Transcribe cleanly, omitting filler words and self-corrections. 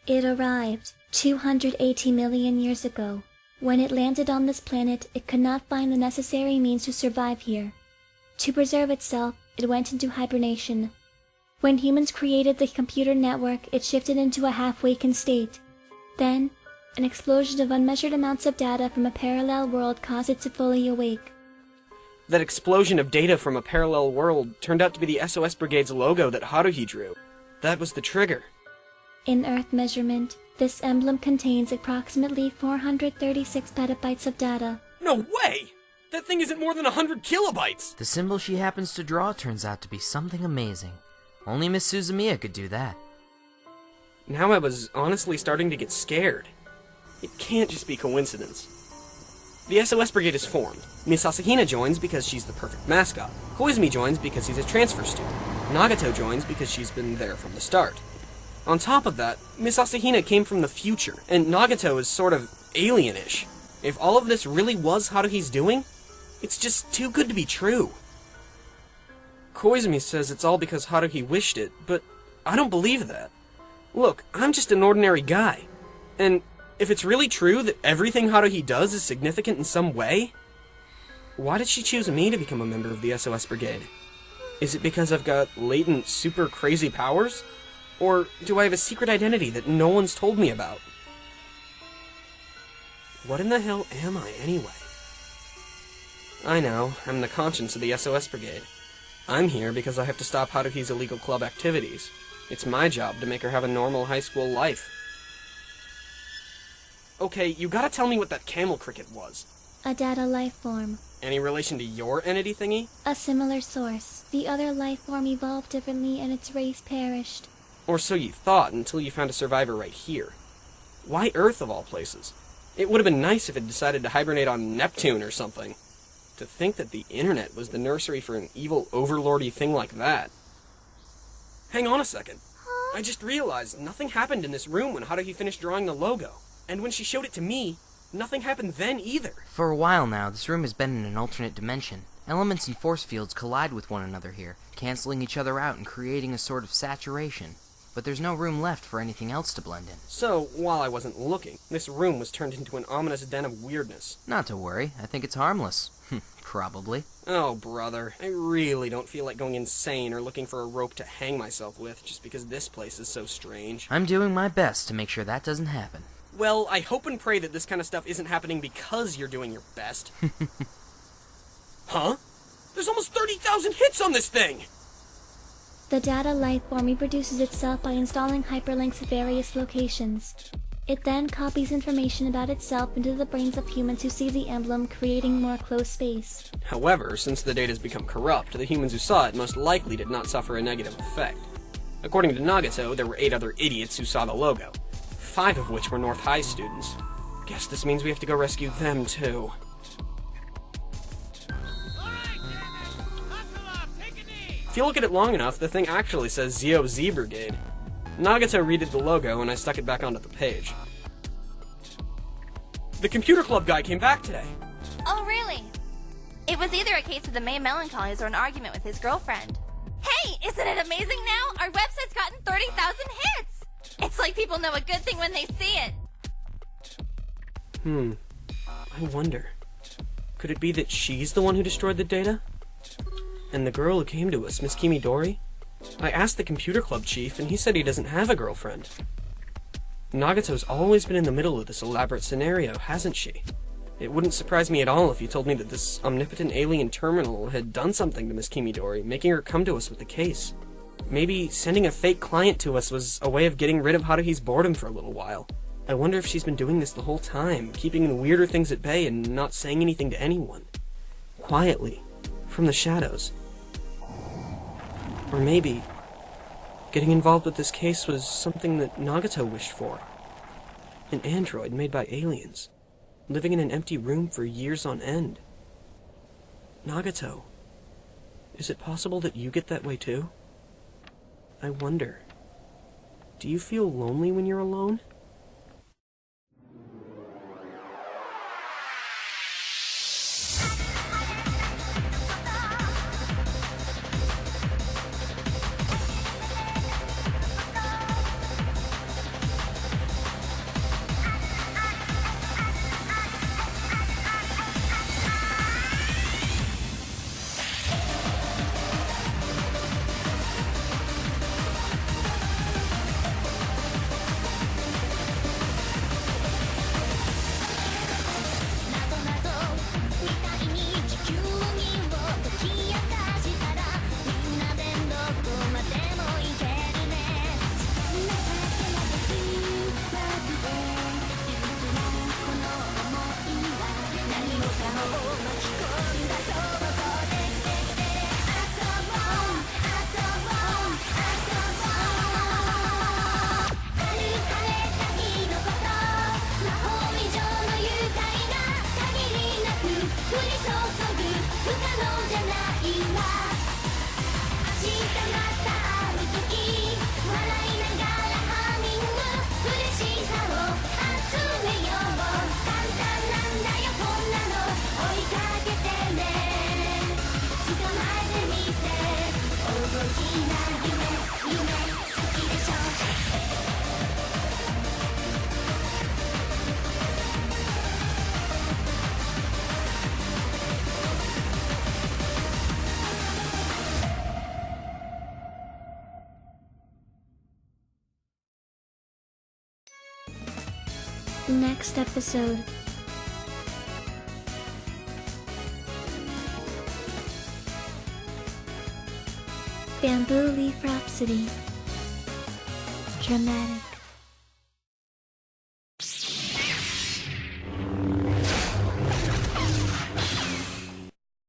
It arrived 280 million years ago. When it landed on this planet, it could not find the necessary means to survive here. To preserve itself, it went into hibernation. When humans created the computer network, it shifted into a half-wakened state. Then, an explosion of unmeasured amounts of data from a parallel world caused it to fully awake. That explosion of data from a parallel world turned out to be the SOS Brigade's logo that Haruhi drew. That was the trigger. In Earth measurement, this emblem contains approximately 436 petabytes of data. No way! That thing isn't more than 100 kilobytes! The symbol she happens to draw turns out to be something amazing. Only Miss Suzumiya could do that. Now I was honestly starting to get scared. It can't just be coincidence. The SOS Brigade is formed. Miss Asahina joins because she's the perfect mascot. Koizumi joins because he's a transfer student. Nagato joins because she's been there from the start. On top of that, Miss Asahina came from the future, and Nagato is sort of alien-ish. If all of this really was Haruhi's doing, it's just too good to be true. Koizumi says it's all because Haruhi wished it, but I don't believe that. Look, I'm just an ordinary guy. And if it's really true that everything Haruhi does is significant in some way, why did she choose me to become a member of the SOS Brigade? Is it because I've got latent, super crazy powers? Or do I have a secret identity that no one's told me about? What in the hell am I, anyway? I know, I'm the conscience of the SOS Brigade. I'm here because I have to stop Haruhi's illegal club activities. It's my job to make her have a normal high school life. Okay, you gotta tell me what that camel cricket was. A data life form. Any relation to your entity thingy? A similar source. The other life form evolved differently and its race perished. Or so you thought until you found a survivor right here. Why Earth of all places? It would have been nice if it decided to hibernate on Neptune or something. To think that the internet was the nursery for an evil overlordy thing like that. Hang on a second. I just realized nothing happened in this room when Haruhi finished drawing the logo. And when she showed it to me, nothing happened then either. For a while now, this room has been in an alternate dimension. Elements and force fields collide with one another here, canceling each other out and creating a sort of saturation. But there's no room left for anything else to blend in. So, while I wasn't looking, this room was turned into an ominous den of weirdness. Not to worry, I think it's harmless. Probably. Oh, brother. I really don't feel like going insane or looking for a rope to hang myself with just because this place is so strange. I'm doing my best to make sure that doesn't happen. Well, I hope and pray that this kind of stuff isn't happening because you're doing your best. Huh? There's almost 30,000 hits on this thing! The data life form reproduces itself by installing hyperlinks at various locations. It then copies information about itself into the brains of humans who see the emblem, creating more closed space. However, since the data's become corrupt, the humans who saw it most likely did not suffer a negative effect. According to Nagato, there were 8 other idiots who saw the logo, 5 of which were North High students. Guess this means we have to go rescue them, too. If you look at it long enough, the thing actually says ZOZ Brigade. Nagato redid the logo, and I stuck it back onto the page. The computer club guy came back today. Oh, really? It was either a case of the May melancholies or an argument with his girlfriend. Hey, isn't it amazing now? Our website's gotten 30,000 hits! It's like people know a good thing when they see it. I wonder. Could it be that she's the one who destroyed the data? And the girl who came to us, Miss Kimidori? I asked the computer club chief, and he said he doesn't have a girlfriend. Nagato's always been in the middle of this elaborate scenario, hasn't she? It wouldn't surprise me at all if you told me that this omnipotent alien terminal had done something to Miss Kimidori, making her come to us with the case. Maybe sending a fake client to us was a way of getting rid of Haruhi's boredom for a little while. I wonder if she's been doing this the whole time, keeping the weirder things at bay and not saying anything to anyone. Quietly, from the shadows. Or maybe getting involved with this case was something that Nagato wished for. An android made by aliens, living in an empty room for years on end. Nagato, is it possible that you get that way too? I wonder, do you feel lonely when you're alone? Next episode. Bamboo Leaf Rhapsody. Dramatic.